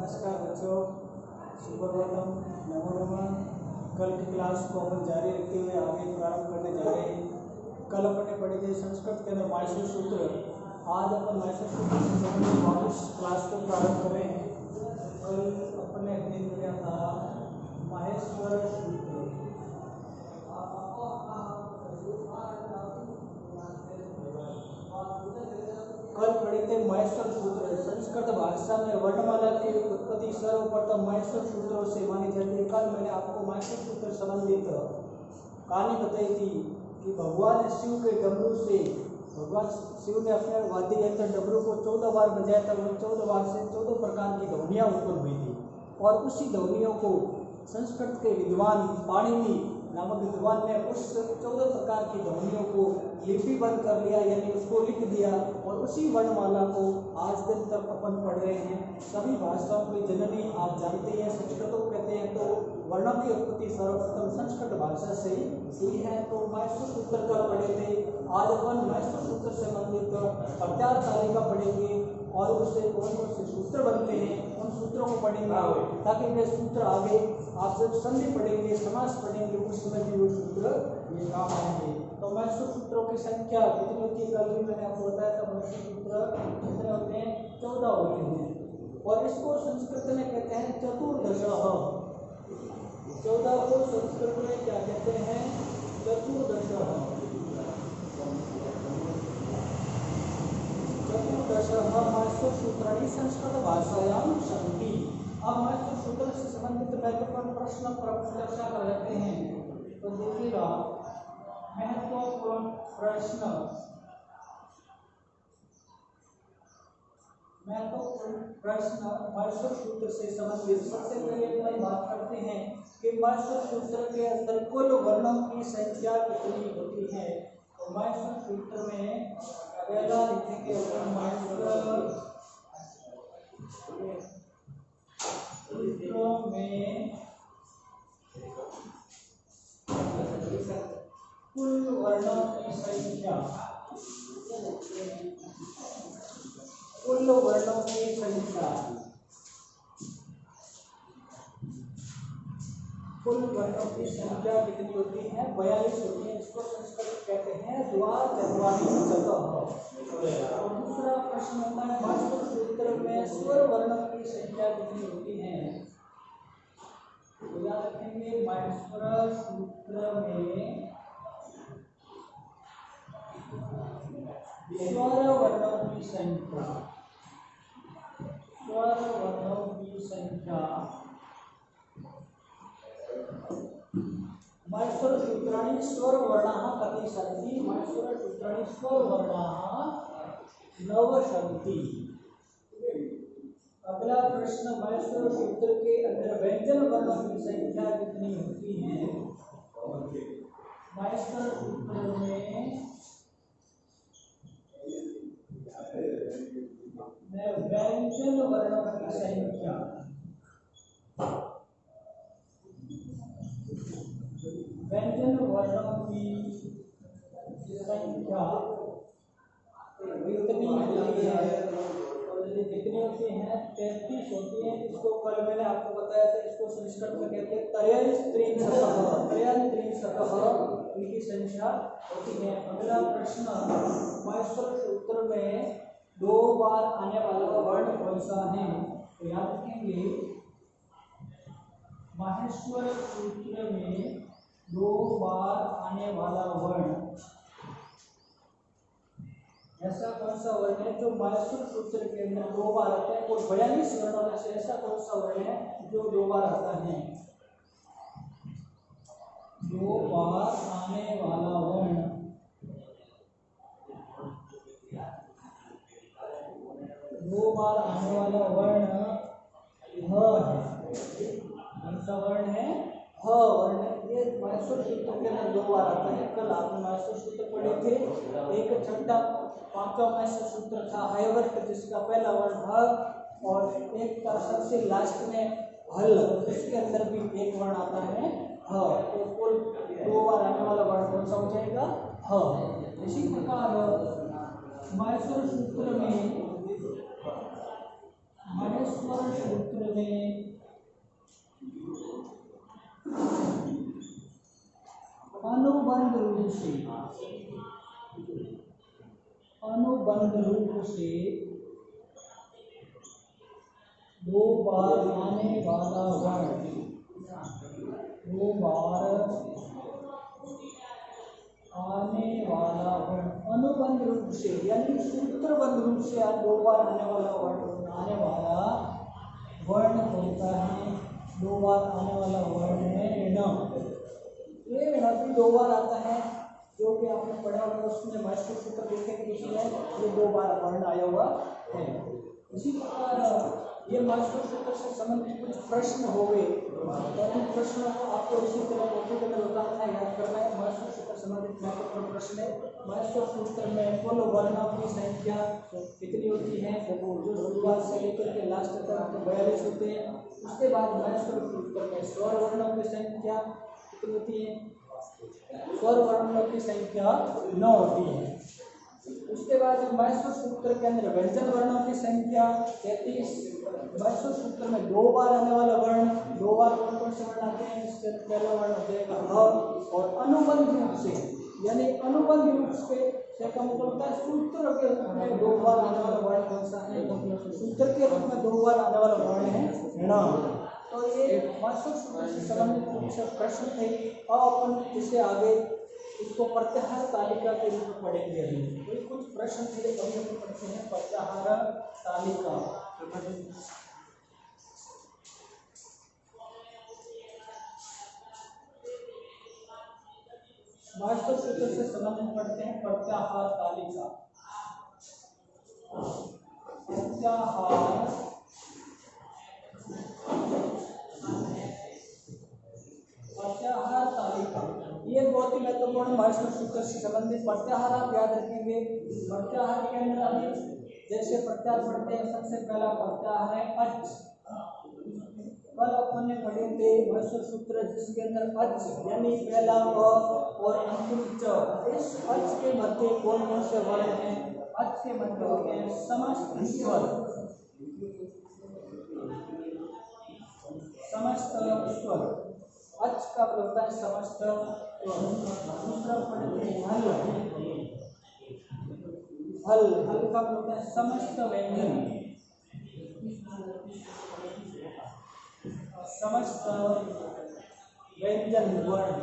नमस्कार बच्चों, सुप्रभातम, नमो नमः। कल की क्लास को अपन जारी रखते हुए आगे प्रारंभ करने जा रहे हैं। कल अपन ने पढ़े थे संस्कृत के अंदर माहेश्वर सूत्र। आज अपन माहेश्वर सूत्र से संबंधित वापस क्लास को प्रारंभ कर रहे हैं। कल अपन ने अध्ययन किया था माहेश्वर सूत्र। कल पढ़े थे माहेश्वर सूत्र। संस्कृत भाषा में वर्णमाला की उत्पत्ति सर्वप्रथम माहेश्वर सूत्रों से मानी जाती है। कल मैंने आपको माहेश्वर सूत्र संबंधित कहानी बताई थी कि भगवान शिव के डमरू से भगवान शिव ने अपने वाद्य यंत्र डमरू को 14 बार बजाया था। वो 14 बार से 14 प्रकार की ध्वनियाँ उत्पन्न हुई थी और उसी ध्वनियों को संस्कृत के विद्वान पाणिनि नामक विद्वान ने उस 14 प्रकार की ध्वनियों को लिपिबद्ध कर लिया, यानी उसको लिख दिया और उसी वर्णमाला को आज दिन तक अपन पढ़ रहे हैं। सभी भाषाओं की जननी आप जानते हैं, संस्कृत को कहते हैं, तो वर्णों की उत्पत्ति सर्वप्रथम संस्कृत भाषा से हुई है। तो माहेश्वर सूत्र का पढ़े थे। आज अपन माहेश्वर सूत्र से संबंधित प्रत्यार तालिका पढ़ेंगे और उससे कौन कौन से सूत्र बनते हैं उन सूत्रों को पढ़ेंगे, ताकि वे सूत्र आगे आप जब संधि पढ़ेंगे, समास पढ़ेंगे, उस समय भी वो सूत्र ये काम आएंगे। तो माहेश्वर सूत्रों की संख्या कितनी होती है? कल भी मैंने आपको बताया था माहेश्वर सूत्र कितने होते हैं? 14 होते हैं और इसको संस्कृत में कहते हैं चतुर्दशः। 14 को संस्कृत में क्या कहते हैं? चतुर्दशः। चतुर्दशः माहेश्वर सूत्राणि संस्कृत भाषायां सन्ति। अब माहेश्वर सूत्र से संबंधित महत्वपूर्ण प्रश्न पर चर्चा कर लेते हैं। तो देखिएगा, महत्वपूर्ण प्रश्न माहेश्वर सूत्र से संबंधित। सबसे पहले हम बात करते हैं कि माहेश्वर सूत्र के अंदर कुल वर्णों की संख्या कितनी होती है। तो माहेश्वर सूत्र में पहला लिखेंगे अपन माहेश्वर सूत्रों में कुल वर्णों की संख्या, कुल वर्णों की संख्या, कुल वर्णों की संख्या कितनी होती है? 42 होती है। इसको संस्कृत कहते हैं द्वाचत्वारि शतः। और दूसरा प्रश्न होता है माहेश्वर सूत्र में स्वर वर्णों की संख्या कितनी होती है? तो याद रखेंगे, माहेश्वर सूत्र में स्वर वर्णों की संख्या, स्वर वर्णों की संख्या माहेश्वर सूत्राणि स्वर वर्णाः कति सन्ति? माहेश्वर सूत्राणि स्वर वर्णाः 9 सन्ति। अगला प्रश्न, माहेश्वर सूत्र के अंदर व्यंजन वर्णों की संख्या कितनी होती है? माहेश्वर सूत्र में व्यंजन वर्णों की संख्या, व्यंजन वर्णों की संख्या कितनी होती है? कितनी होती है? 33 होती है। इसको कल मैंने आपको बताया था, इसको संस्कृत में कहते हैं त्रयस्त्रिंशतः। त्रयस्त्रिंशतः इनकी संख्या होती है। अगला प्रश्न, माहेश्वर सूत्र में 2 बार आने वाला वर्ण कौन सा है? तो याद रखेंगे, माहेश्वर सूत्र में 2 बार आने वाला वर्ण ऐसा कौन सा वर्ण है जो माहेश्वर सूत्र के अंदर 2 बार आता है? और 42 वर्णों में से ऐसा कौन सा वर्ण है जो 2 बार आता है? 2 बार आने वाला वर्ण, 2 बार आने वाला वर्ण ह है। कौन सा वर्ण है? ह वर्ण है। ये माहेश्वर सूत्र के अंदर 2 बार आता है। कल आपने माहेश्वर सूत्र पढ़े थे। एक छठा 5वां माहेश्वर सूत्र था हयवर्त, जिसका पहला वर्ण ह, और एक का सबसे लास्ट में हल, इसके अंदर भी एक वर्ण आता है ह। तो कुल 2 बार आने वाला वर्ण कौन सा हो जाएगा? ह। इसी प्रकार माहेश्वर सूत्र में माहेश्वर सूत्र पढ़ते हैं अनुबंध रूप से, अनुबंध रूप से दो बार आने वाला वर्ण, दो बार आने वाला वर्ण अनुबंध रूप से यानी सूत्रबद्ध रूप से दो बार आने वाला वर्ण होता है। दो बार आने वाला वर्ण है ण। ये ण भी दो बार आता है, जो कि आपने पढ़ा होगा उसमें माइस्टर सूत्र देखेंगे इसमें ये दो बार वर्ण आया हुआ है। इसी प्रकार ये माइस्टर सूत्र से संबंधित कुछ प्रश्न हो गए और इन प्रश्नों को आपको इसी तरह कॉपी करके उतारना है, याद करना है। माइस्टर सूत्र संबंधित महत्वपूर्ण प्रश्न है। माइस्टर सूत्र में कुल वर्णों की संख्या कितनी होती है? जो शुरुआत से लेकर के लास्ट तक 42 होते हैं। उसके बाद माइस्टर सूत्र में स्वर वर्णों की संख्या कितनी होती है? स्वर वर्णों की संख्या 9 होती है। उसके बाद माइस्टर सूत्र के अंदर व्यंजन वर्णों की संख्या 33। माइस्टर सूत्र में दो बार आने वाला वर्ण, दो बार कौन कौन से वर्ण आते हैं? इसके पहला वर्ण हो जाएगा अ, और अनुबंध रूप से यानी अनुबंध रूप से का मतलब होता है सूत्र के रूप में दो बार आने वाला वर्ण कौन सा है? सूत्र के रूप में दो बार आने वाला वर्ण है ण। तो ये माइस्टर सूत्र से संबंधित कुछ प्रश्न थे। अब अपन इससे आगे इसको प्रत्याहार तालिका के रूप में पढ़ेंगे। अभी कुछ प्रश्न थे, अभी हम पढ़ते हैं प्रत्याहार तालिका। माइस्टर सूत्र से संबंधित पढ़ते हैं प्रत्याहार तालिका। प्रत्याहार तालिका ये बहुत ही महत्वपूर्ण माइस्टर सूत्र से संबंधित प्रत्याहार आप याद रखेंगे। प्रत्याहार के अंदर अभी जैसे प्रत्याहार पढ़ते हैं, सबसे पहला प्रत्याहार है अच। कल अपन ने पढ़े थे माइस्टर सूत्र जिसके अंदर अच यानी पहला अ और अंतिम च। इस अच के मध्य कौन कौन से वर्ण हैं? अच के मध्य होते हैं समस्त स्वर, समस्त स्वर। अच का मतलब होता है समस्त स्वर। दूसरा पढ़ते हैं हल। हल का मतलब होता है समस्त व्यंजन, समस्त व्यंजन वर्ण।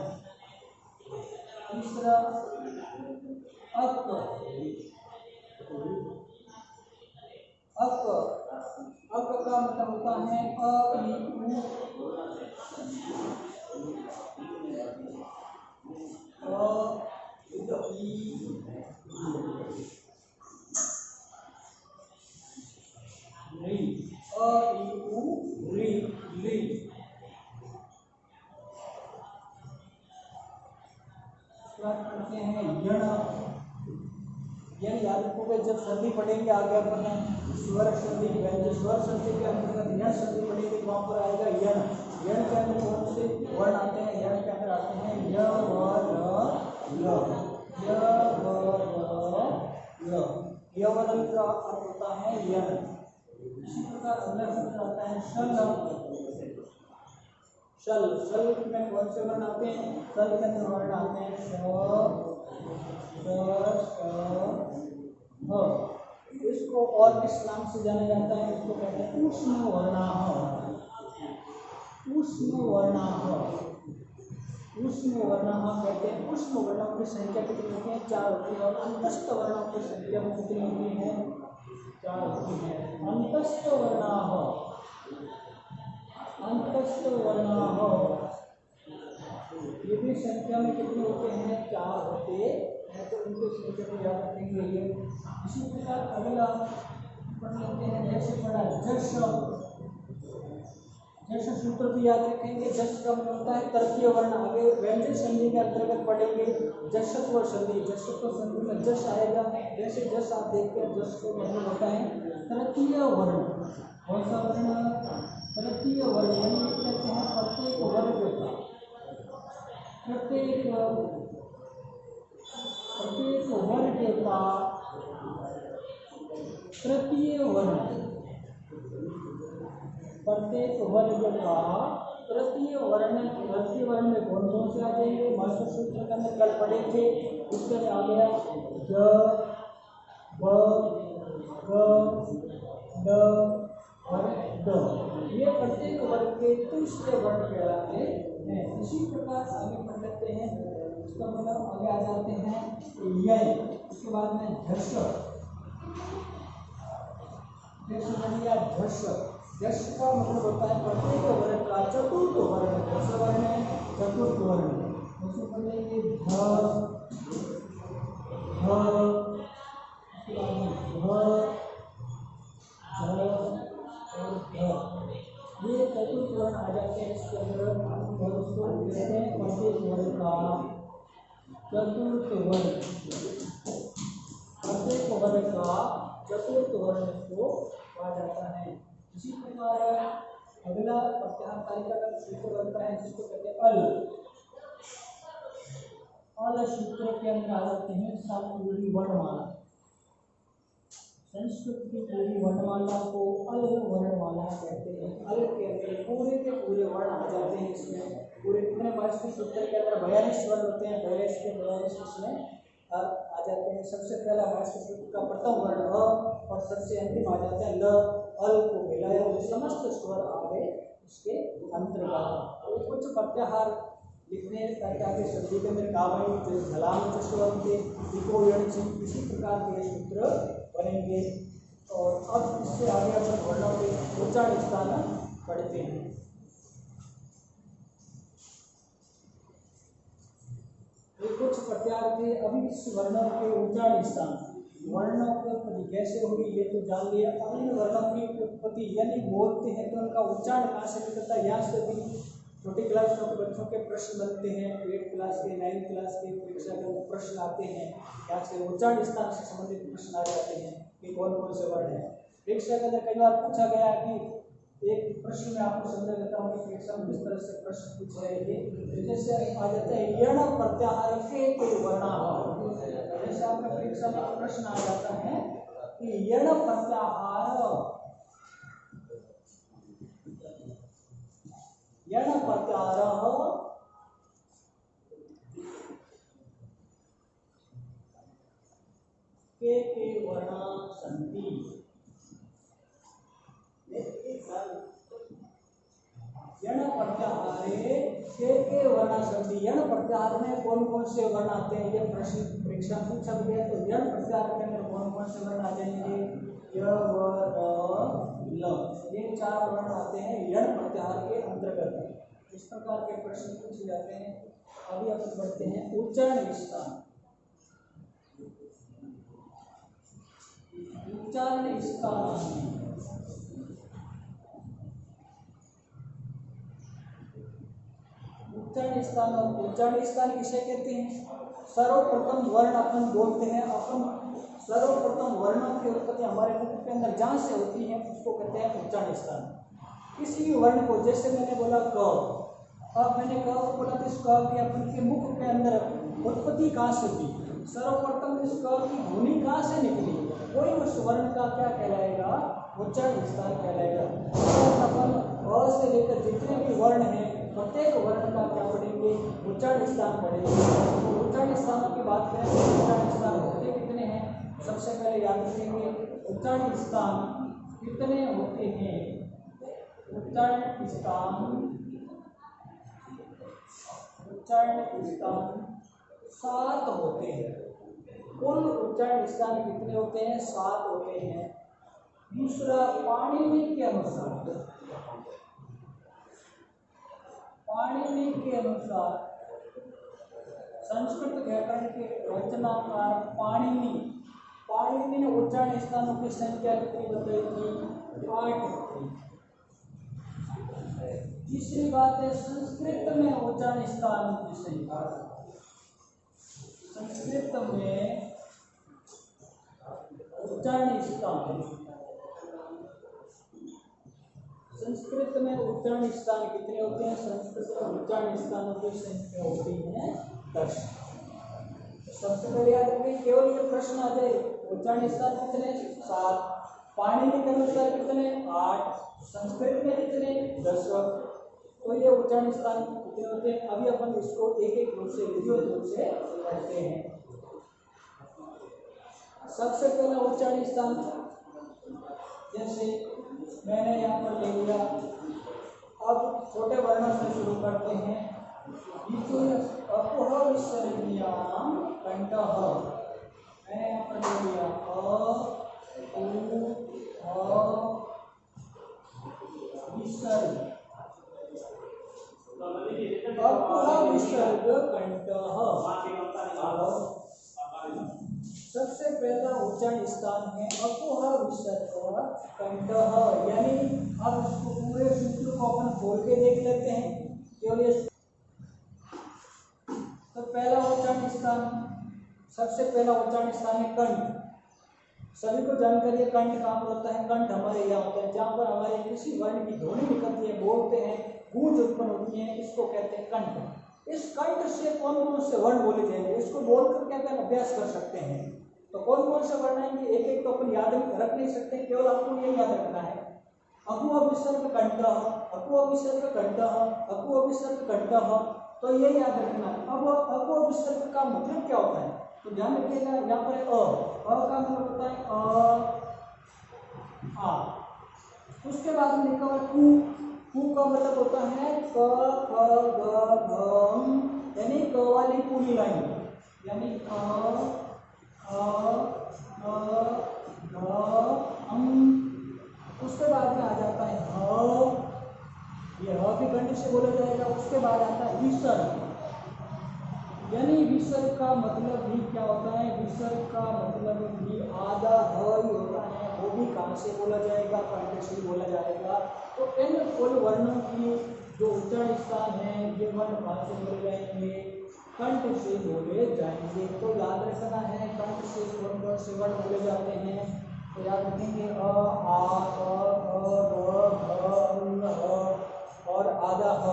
तीसरा अक। अक का मतलब होता है अ ई उ पढ़ते हैं यण। याद रखोगे जब संधि पढ़ेंगे आगे अपन स्वर संधि, व्यंजन स्वर संधि के अंतर्गत यण संधि पढ़ेंगे, वहां पर आएगा यण। यण के अंदर कौन से वर्ण आते हैं? यण के अंदर आते हैं य व र ल। य व र ल। यवरण का अर्थ होता है यण। इसी प्रकार अगला शब्द आता है शल। शल में कौन से वर्ण आते हैं? शल के अंदर वर्ण आते हैं श, इसको और किस नाम से जाना जाता है? इसको कहते हैं ऊष्म वर्णाह। ऊष्म वर्णाह, ऊष्म वर्णाह कहते हैं। ऊष्म वर्णों की संख्या कितनी होती है? 4 होती है। और अंतस्थ वर्णों की संख्या कितनी होती है? 4 होती है। अंतस्थ वर्णाह, अंतस्थ वर्णाह ये भी संख्या में कितने होते हैं? 4 होते हैं। तो उनकी संख्या को याद रखेंगे ये। इसी प्रकार अगला पढ़ लेते हैं, जैसे पढ़ा जश। जश सूत्र भी याद रखेंगे। जश का मतलब होता है तृतीय वर्ण। आगे व्यंजन संधि के अंतर्गत पढ़ेंगे जशत्व संधि। जशत्व संधि में जश आएगा। जैसे जश आप देखते हैं, जश को मतलब होता है तृतीय वर्ण। कौन सा वर्ण? तृतीय वर्ण। यानी कहते हैं प्रत्येक वर्ग का, प्रत्येक वर्ग का तृतीय वर्ण। प्रत्येक वर्ग का तृतीय वर्ण में कौन कौन से आ जाएंगे? मास्टर सूत्र के अंदर कल पढ़े थे, उसके में आ गया ज, ब, क, ड और ड। ये प्रत्येक वर्ग के तीसरे वर्ण कहलाते हैं। इसी प्रकार आगे पढ़ लेते हैं, इसका मतलब आगे आ जाते हैं य, उसके बाद में झष, झष का मतलब होता है प्रत्येक वर्ग का चतुर्थ वर्ण। कौन वर्ण है? चतुर्थ वर्ण। उसको पढ़ेंगे ध, ये चतुर्थ वर्ण आ जाते हैं इसके अंदर, और उसको कहते हैं प्रत्येक वर्ग का चतुर्थ वर्ण। प्रत्येक वर्ग का चतुर्थ वर्ण को कहा जाता है। इसी प्रकार अगला प्रत्याहार तालिका का सूत्र बनता है जिसको कहते हैं अल। अल सूत्र के अंदर आ जाते हैं पूरी वर्णमाला। संस्कृत की पूरी वर्णमाला को अल वर्णमाला कहते हैं। अल के अंदर पूरे के पूरे वर्ण आ जाते हैं। इसमें पूरे कितने 22 सूत्र के अंदर 42 वर्ण होते हैं, 42 के 42 इसमें आ जाते हैं। सबसे पहला 22 सूत्र का प्रथम वर्ण अ और सबसे अंतिम आ जाता है ल। अल को मिलाया हुए समस्त स्वर आ गए इसके अंतर्गत। तो कुछ प्रत्याहार लिखने ताकि संधि के अंदर कावई जो झलाम चस्वंते इको यणचि इसी प्रकार के सूत्र बनेंगे। और अब इससे आगे अपन वर्णों के उच्चारण स्थान पढ़ते हैं। ये कुछ प्रत्याहार थे। अभी इस वर्णों के उच्चारण स्थान, वर्णों की उत्पत्ति कैसे होगी ये तो जान लिया। अब इन वर्णों की उत्पत्ति यानी बोलते हैं तो उनका उच्चारण कहाँ से निकलता है, यहाँ से भी छोटी क्लास के बच्चों के प्रश्न बनते हैं, 8 क्लास के 9 क्लास के परीक्षा के प्रश्न आते हैं। यहाँ से उच्चारण स्थान से संबंधित प्रश्न आ जाते हैं कि कौन कौन से वर्ण है। परीक्षा के अंदर कई बार पूछा गया कि एक प्रश्न में आपको समझा देता हूँ कि परीक्षा में किस तरह से प्रश्न पूछ रहे थे। जैसे आ जाता है यण प्रत्याहार के वर्णाभाव। जैसे आपका परीक्षा में प्रश्न आ जाता है कि यण प्रत्याहार के वर्णा संधि। यण प्रत्याहारे के वर्णा संधि। यण प्रत्याहार में कौन कौन से वर्ण आते हैं, ये प्रश्न परीक्षा पूछा गया। तो यण प्रत्याहार के अंदर कौन कौन से वर्ण आ जाएंगे? य, व, र, ल, ये 4 वर्ण आते हैं यण प्रत्याहार के अंतर्गत। इस प्रकार के प्रश्न पूछे जाते हैं। अभी अपन बढ़ते हैं उच्चारण स्थान। उच्चारण स्थान उच्चारण स्थान किसे कहते हैं? सर्वप्रथम वर्ण अपन बोलते हैं। अपन सर्वप्रथम वर्णों की उत्पत्ति हमारे मुख के अंदर जहाँ से होती है उसको कहते हैं उच्चारण स्थान। किसी भी वर्ण को, जैसे मैंने बोला क, अब मैंने क बोला तो इस क की अपन के मुख के अंदर उत्पत्ति कहाँ से हुई? सर्वप्रथम इस क की ध्वनि कहाँ से निकली? कोई उस वर्ण का क्या कहलाएगा? उच्चारण स्थान कहलाएगा। अपन अ से लेकर जितने भी वर्ण हैं प्रत्येक वर्ण का क्या पढ़ेंगे? उच्चारण स्थान पढ़ेंगे। तो उच्चारण स्थानों की बात करें तो उच्चारण स्थान होते कितने हैं? सबसे पहले याद रखेंगे उच्चारण स्थान कितने होते हैं। उच्चारण स्थान 7 होते हैं। कुल उच्चारण स्थान कितने होते हैं? 7 होते हैं। दूसरा, पाणिनि के अनुसार संस्कृत व्याकरण के रचनाकार पाणिनि ने उच्चारण स्थानों की संख्या कितनी बताई थी? 8। तीसरी बात है संस्कृत में उच्चारण स्थानों की संख्या। संस्कृत में उच्चारण स्थान कितने होते हैं? संस्कृत में उच्चारण स्थानों की संख्या होती है 10। सबसे पहले याद रखिए, केवल ये प्रश्न आ जाए उच्चारण स्थान कितने? 7। पाणिनि के अनुसार कितने? 8। संस्कृत में जितने दशक। तो ये उच्चारण स्थान कितने होते हैं? अभी अपन इसको एक एक रूप से विधिवत रूप से पढ़ते हैं। सबसे पहला उच्चारण स्थान, जैसे मैंने यहाँ पर ले लिया, अब छोटे वर्णों से शुरू करते हैं। अपोह विसर्गीयाम कंठः, मैंने यहाँ पर ले लिया विसर्ग, अपोह विसर्ग कंठः। सबसे पहला उच्चारण स्थान है अपोह विसर्ग कंठः, यानी अब इसको पूरे सूत्र को अपन खोल के देख लेते हैं केवल ये। तो पहला उच्चारण स्थान, सबसे पहला उच्चारण स्थान है कंठ। सभी को जानकारी है कंठ कहाँ पर होता है? कंठ हमारे यहाँ होता है, जहाँ पर हमारे किसी वर्ण की ध्वनि निकलती है, बोलते हैं, गूंज उत्पन्न होती है, इसको कहते हैं कंठ। इस कंठ से कौन कौन से वर्ण बोले जाएंगे, इसको बोलकर क्या कर अभ्यास कर सकते हैं। तो कौन कौन से वर्ण आएंगे, एक एक तो अपन याद रख नहीं सकते, केवल आपको ये याद रखना है अकुह विसर्ग कंठः, अकुह विसर्ग कंठः, अकुह विसर्ग कंठः। तो ये याद रखना है। अब अकुह विसर्ग का मतलब क्या होता है, तो ध्यान रखिएगा, यहाँ पर अ का मतलब होता है आ। उसके बाद में लिखा हुआ कु का मतलब होता है क ख ग घ, यानी क वाली पूरी लाइन, यानी उसके बाद में आ जाता है ह, ये ह भी कंठ से बोला जाएगा। उसके बाद आता है विसर्ग, यानी विसर्ग का मतलब भी क्या होता है? विसर्ग का मतलब भी आधा ह ही होता है, वो भी कहाँ से बोला जाएगा? कंठ से बोला जाएगा। तो इन कुल वर्णों की जो उच्चारण स्थान है, ये वर्ण कहाँ से बोले जाएंगे? कंठ से बोले जाएंगे। तो याद रखना है कंठ से कौन कौन से वर्ण बोले जाते हैं। तो याद रखेंगे अ, आ, और आधा ह,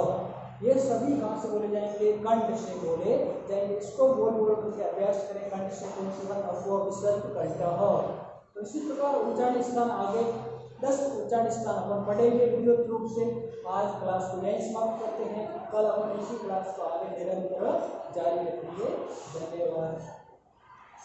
ये सभी कहाँ से बोले जाएंगे? कंठ से बोले जाएंगे। इसको बोल बोल करके अभ्यास करें, कंठ से कौन सी वर्ण? अपोह विसर्ग कंठः। तो इसी प्रकार उच्चारण स्थान आगे 10 उच्चारण स्थान अपन पढ़ेंगे विधिवत रूप से। आज क्लास को यहीं समाप्त करते हैं, कल अपन इसी क्लास को आगे निरंतर जारी रखेंगे। धन्यवाद।